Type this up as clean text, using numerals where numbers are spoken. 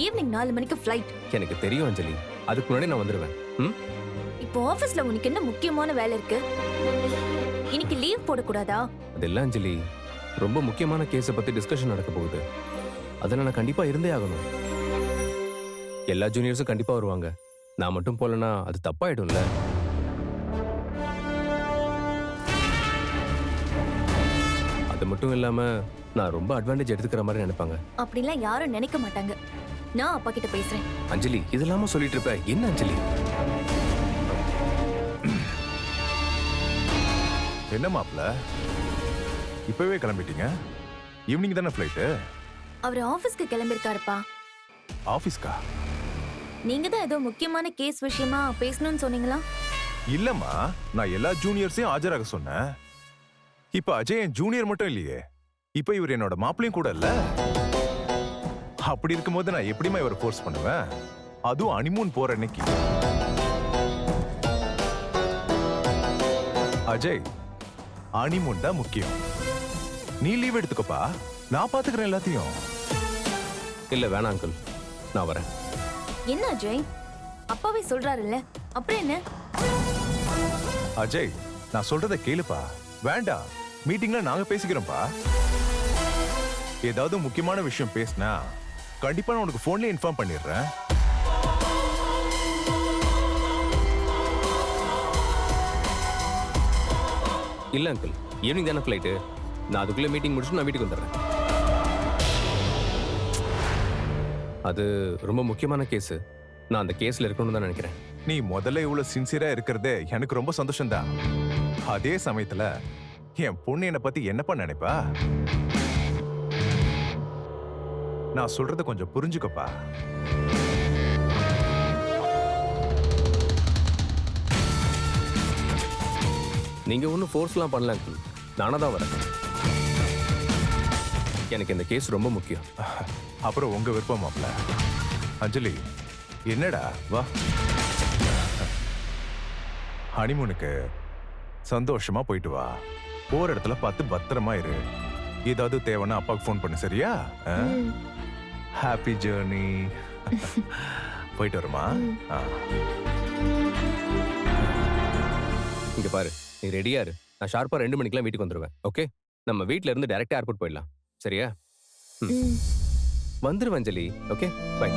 Evening 4 மணிக்கு flight. எனக்கு தெரியும் அஞ்சலி, அதுக்கு முன்னாடி நான் வந்துடுவேன். ம்? இப்போ ஆபீஸ்ல உனக்கு என்ன முக்கியமான வேலை இருக்கு? இன்னைக்கு லீவ் போடக்கூடாதா? அதெல்லாம் அஞ்சலி, ரொம்ப முக்கியமான கேஸை பத்தி டிஸ்கஷன் நடக்க போகுது. அதில் நான் கண்டிப்பா இருந்தே ஆகணும். எல்லா ஜூனியர்ஸும் கண்டிப்பா வருவாங்க. நான் மட்டும் போலனா அது தப்பாயிடும்ல. அது மட்டும் இல்லாம நான் ரொம்ப அட்வான்டேஜ் எடுத்துக்கிற மாதிரி நினைப்பாங்க. அப்படிலாம் யாரும் நினைக்க மாட்டாங்க. நான் அப்பா கிட்ட பேசுறேன். அஞ்சலி, இதெல்லாம சொல்லிட்டு இருப்ப. என்ன அஞ்சலி? என்ன மாப்ள, இப்பவே கிளம்பிட்டீங்க? ஈவினிங் தானே ஃப்ளைட்டு? அவர் ஆபீஸ்க்கு கிளம்பிருக்காருப்பா. ஆபீஸ்க்கா? நீங்க தான் ஏதோ முக்கியமான கேஸ் விஷயமா பேசணும்னு சொன்னீங்களா? இல்லம்மா, நான் எல்லா ஜூனியர்ஸையும் ஆஜராக சொன்னேன். இப்ப அஜய் என் ஜூனியர் மட்டும் இல்லையே, இப்ப இவர் என்னோட மாப்பிளையும் கூட இல்ல. அப்படி இருக்கும்போது நான் எப்படிமா இவரை ஃபோர்ஸ் பண்ணுவேன்? அதுவும் ஹனிமூன் போற அன்னைக்கு. அஜய், ஹனிமூன் தான் முக்கியம். நீ லீவ் எடுத்துக்கப்பா, நான் பாத்துக்கிறேன் எல்லாத்தையும். இல்ல வேணாம் அங்கிள், நான் வரேன். என்ன அஜய், அப்பாவே சொல்றாருல்ல, அப்புறம் என்ன? அஜய், நான் சொல்றத கேளுப்பா. வேண்டாம், மீட்டிங்ல நாங்க பேசிக்கிறோம்ப்பா. ஏதாவது முக்கியமான விஷயம் பேசினா கண்டிப்பா நான் உனக்கு போன்ல இன்ஃபார்ம் பண்ணிடுறேன். இல்ல அங்கிள், ஈவினிங் தானே ஃப்ளைட்டு. நான் அதுக்குள்ள மீட்டிங் முடிச்சுட்டு நான் வீட்டுக்கு வந்துடுறேன். அது ரொம்ப முக்கியமான கேஸ். நான் அந்த கேஸ்ல இருக்கணும்னு தான் நினைக்கிறேன். நீ முதல்ல இவ்வளவு சின்சியரா இருக்கிறதே எனக்கு ரொம்ப சந்தோஷம்தான். அதே சமயத்துல என் பொண்ணு என்னை பத்தி என்னப்பா நினைப்பா? நான் சொல்றத கொஞ்சம் புரிஞ்சுக்கப்பா. நீங்க ஒன்றும் ஃபோர்ஸ்லாம் பண்ணல அங்கிள், நானா தான் வரேன். எனக்கு இந்த கேஸ் ரொம்ப முக்கியம். அப்புறம் உங்க விருப்பம் மாப்ள. அஞ்சலி, என்னடா வா. ஹனிமூனுக்கு சந்தோஷமா போயிட்டு வா. போற இடத்துல பார்த்து பத்திரமா இரு. ஏதாவது தேவைன்னா அப்பாவுக்கு ஃபோன் பண்ணு, சரியா? Happy journey. போயிட்டு வருமா? இங்க பாரு, நீ ரெடியா இரு. நான் ஷார்ப்பா 2 மணிக்கெல்லாம் வீட்டுக்கு வந்துடுவேன். ஓகே? நம்ம வீட்ல இருந்து டைரக்டா ஏர்போர்ட் போயிடலாம். சரியா? வந்துருவேன் அஞ்சலி. Okay, by.